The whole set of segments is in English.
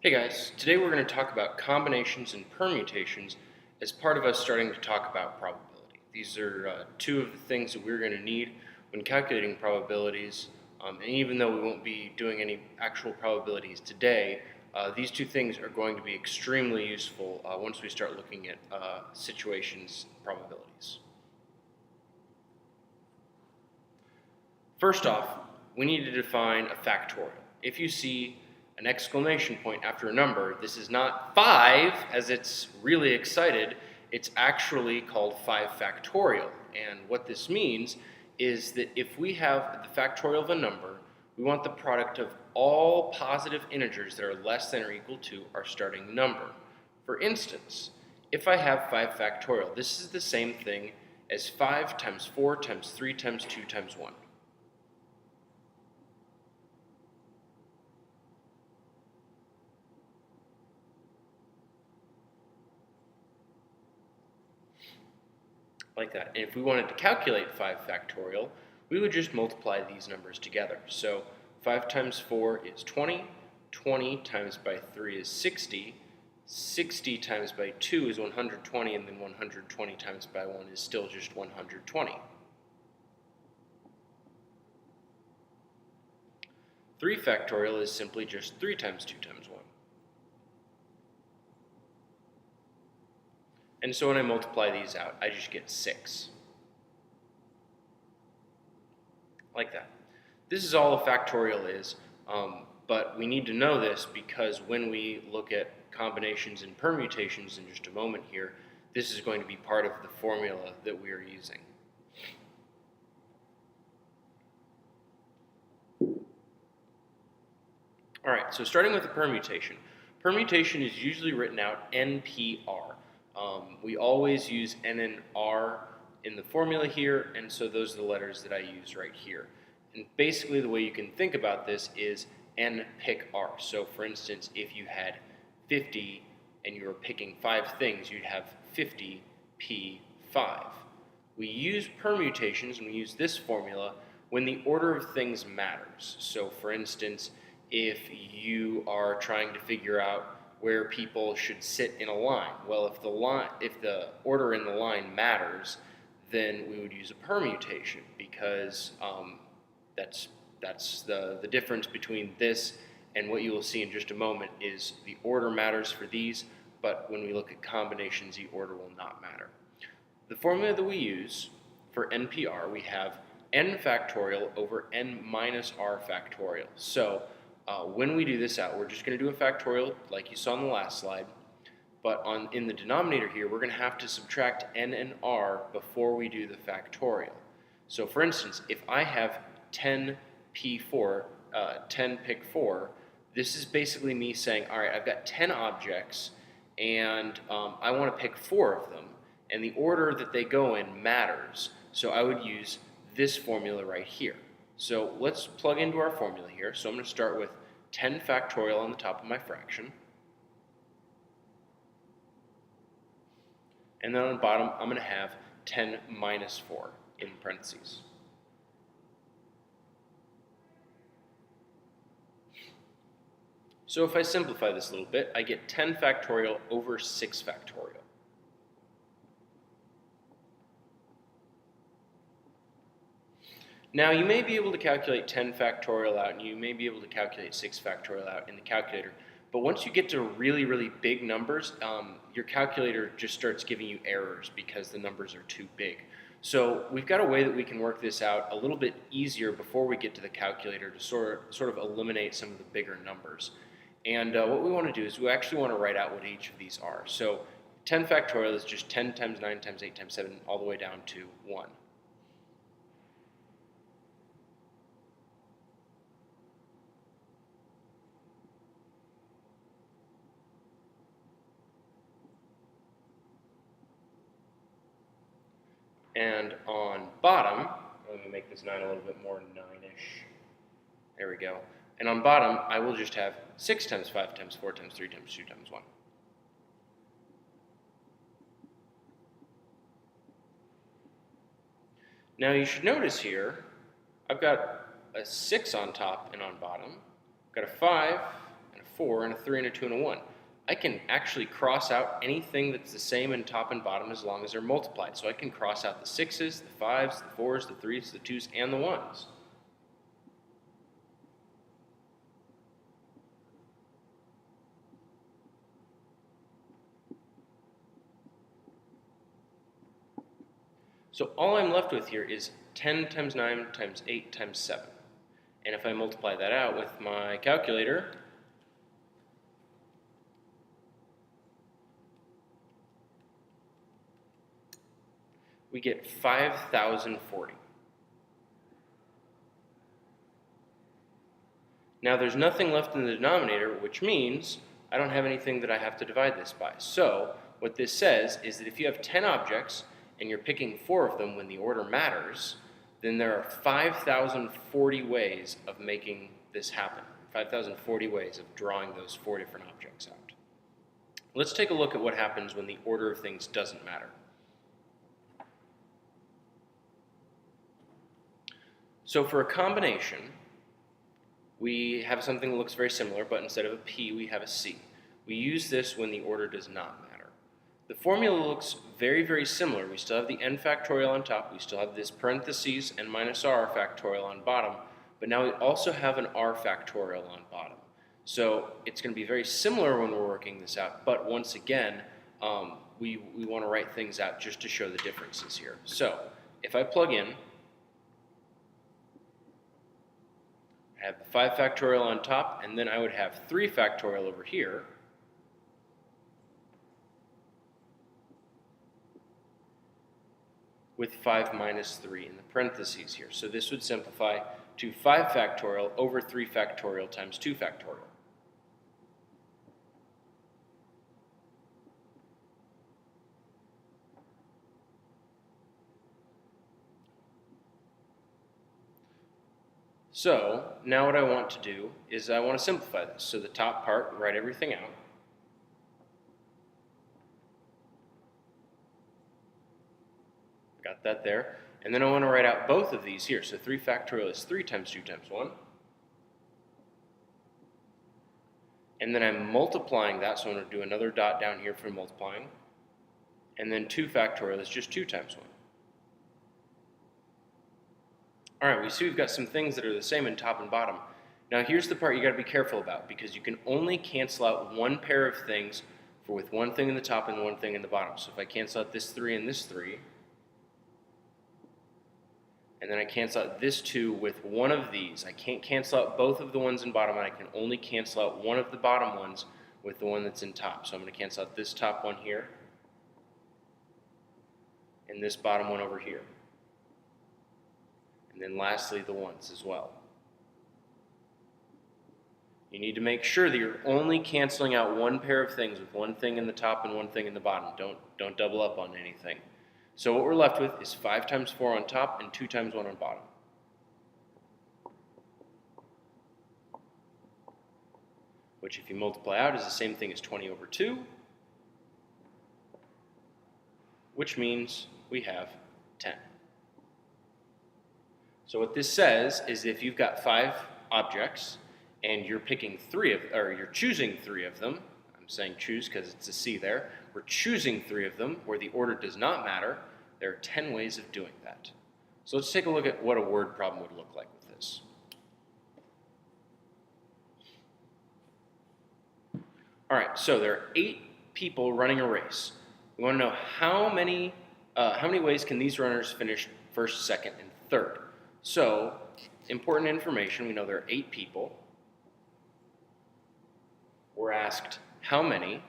Hey guys, today we're going to talk about combinations and permutations as part of us starting to talk about probability. These are two of the things that we're going to need when calculating probabilities, and even though we won't be doing any actual probabilities today, these two things are going to be extremely useful once we start looking at situations probabilities. First off, we need to define a factorial. If you see an exclamation point after a number, this is not 5 as it's really excited, it's actually called 5 factorial. And what this means is that if we have the factorial of a number, we want the product of all positive integers that are less than or equal to our starting number. For instance, if I have 5 factorial, this is the same thing as 5 times 4 times 3 times 2 times 1. Like that. And if we wanted to calculate 5 factorial, we would just multiply these numbers together. So 5 times 4 is 20, 20 times by 3 is 60, 60 times by 2 is 120, and then 120 times by 1 is still just 120. 3 factorial is simply just 3 times 2 times 1. And so when I multiply these out, I just get 6. Like that. This is all a factorial is, but we need to know this because when we look at combinations and permutations in just a moment here, this is going to be part of the formula that we are using. Alright, so starting with the permutation. Permutation is usually written out NPR. We always use N and R in the formula here, and so those are the letters that I use right here. And basically the way you can think about this is N pick R. So for instance, if you had 50 and you were picking 5 things, you'd have 50 P5. We use permutations, and we use this formula when the order of things matters. So for instance, if you are trying to figure out where people should sit in a line. Well, if the order in the line matters, then we would use a permutation because that's the difference between this and what you will see in just a moment is the order matters for these, but when we look at combinations, the order will not matter. The formula that we use for NPR, we have n factorial over n minus r factorial. So when we do this out, we're just going to do a factorial like you saw in the last slide, but in the denominator here, we're going to have to subtract n and r before we do the factorial. So for instance, if I have 10 P4, 10 pick 4, this is basically me saying, all right, I've got 10 objects, and I want to pick 4 of them, and the order that they go in matters, so I would use this formula right here. So let's plug into our formula here. So I'm going to start with 10 factorial on the top of my fraction. And then on the bottom, I'm going to have 10 minus 4 in parentheses. So if I simplify this a little bit, I get 10 factorial over 6 factorial. Now, you may be able to calculate 10 factorial out, and you may be able to calculate 6 factorial out in the calculator, but once you get to really, really big numbers, your calculator just starts giving you errors because the numbers are too big. So we've got a way that we can work this out a little bit easier before we get to the calculator to sort of eliminate some of the bigger numbers. And what we want to do is we actually want to write out what each of these are. So 10 factorial is just 10 times 9 times 8 times 7 all the way down to 1. And on bottom, let me make this 9 a little bit more 9-ish. There we go. And on bottom, I will just have 6 times 5 times 4 times 3 times 2 times 1. Now you should notice here, I've got a 6 on top and on bottom. I've got a 5 and a 4, and a 3, and a 2, and a 1. I can actually cross out anything that's the same in top and bottom as long as they're multiplied. So I can cross out the 6s, the 5s, the 4s, the 3s, the 2s, and the 1s. So all I'm left with here is 10 times 9 times 8 times 7. And if I multiply that out with my calculator, we get 5,040. Now there's nothing left in the denominator, which means I don't have anything that I have to divide this by. So what this says is that if you have 10 objects and you're picking 4 of them when the order matters, then there are 5,040 ways of making this happen. 5,040 ways of drawing those 4 different objects out. Let's take a look at what happens when the order of things doesn't matter. So for a combination, we have something that looks very similar, but instead of a P, we have a C. We use this when the order does not matter. The formula looks very, very similar. We still have the n factorial on top. We still have this parentheses and minus r factorial on bottom. But now we also have an r factorial on bottom. So it's going to be very similar when we're working this out. But once again, we want to write things out just to show the differences here. So if I plug in, I have the 5 factorial on top, and then I would have 3 factorial over here. With 5 minus 3 in the parentheses here. So this would simplify to 5 factorial over 3 factorial times 2 factorial. So now what I want to do is I want to simplify this. So the top part, write everything out. Got that there. And then I want to write out both of these here. So 3 factorial is 3 times 2 times 1. And then I'm multiplying that, so I'm going to do another dot down here for multiplying. And then 2 factorial is just 2 times 1. All right, we see we've got some things that are the same in top and bottom. Now here's the part you got to be careful about, because you can only cancel out one pair of things with one thing in the top and one thing in the bottom. So if I cancel out this 3 and this 3, and then I cancel out this 2 with one of these. I can't cancel out both of the ones in bottom, and I can only cancel out one of the bottom ones with the one that's in top. So I'm going to cancel out this top one here, and this bottom one over here. And then lastly, the ones as well. You need to make sure that you're only canceling out one pair of things with one thing in the top and one thing in the bottom. Don't double up on anything. So what we're left with is 5 times 4 on top and 2 times 1 on bottom. Which, if you multiply out, is the same thing as 20 over 2, which means we have 10. So what this says is if you've got 5 objects and you're picking 3 of, or you're choosing 3 of them, I'm saying choose because it's a C there, we're choosing 3 of them where the order does not matter. There are 10 ways of doing that. So let's take a look at what a word problem would look like with this. All right, so there are 8 people running a race. We want to know how many ways can these runners finish first, second, and third. So, important information, we know there are 8 people. We're asked how many,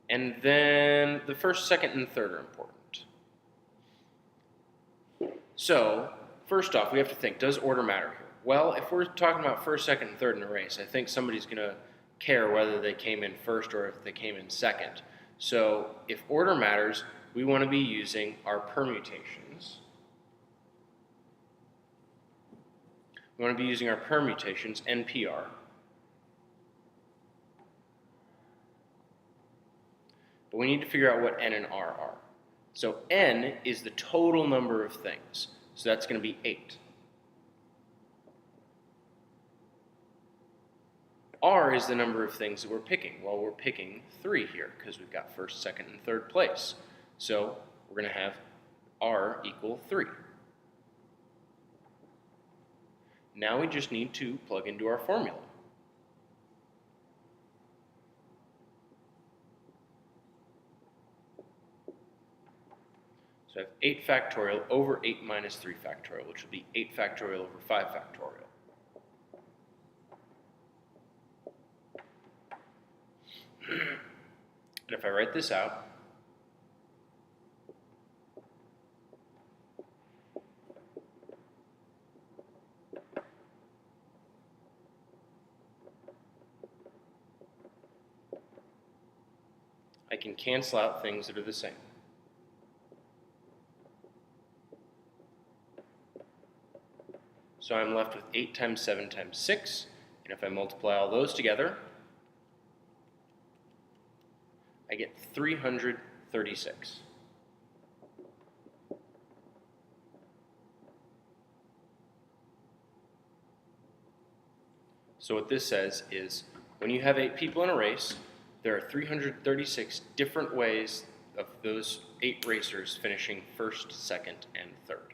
and then the first, second, and third are important. So, first off, we have to think, does order matter here? Well, if we're talking about first, second, and third in a race, I think somebody's going to care whether they came in first or if they came in second. So, if order matters, we want to be using our permutations. We want to be using our permutations, NPR. But we need to figure out what N and R are. So N is the total number of things. So that's going to be 8. R is the number of things that we're picking. Well, we're picking 3 here because we've got first, second, and third place. So we're going to have R equal 3. Now we just need to plug into our formula. So I have 8 factorial over 8 minus 3 factorial, which would be 8 factorial over 5 factorial. And if I write this out, I can cancel out things that are the same. So I'm left with 8 times 7 times 6, and if I multiply all those together, I get 336. So what this says is, when you have 8 people in a race, there are 336 different ways of those 8 racers finishing first, second, and third.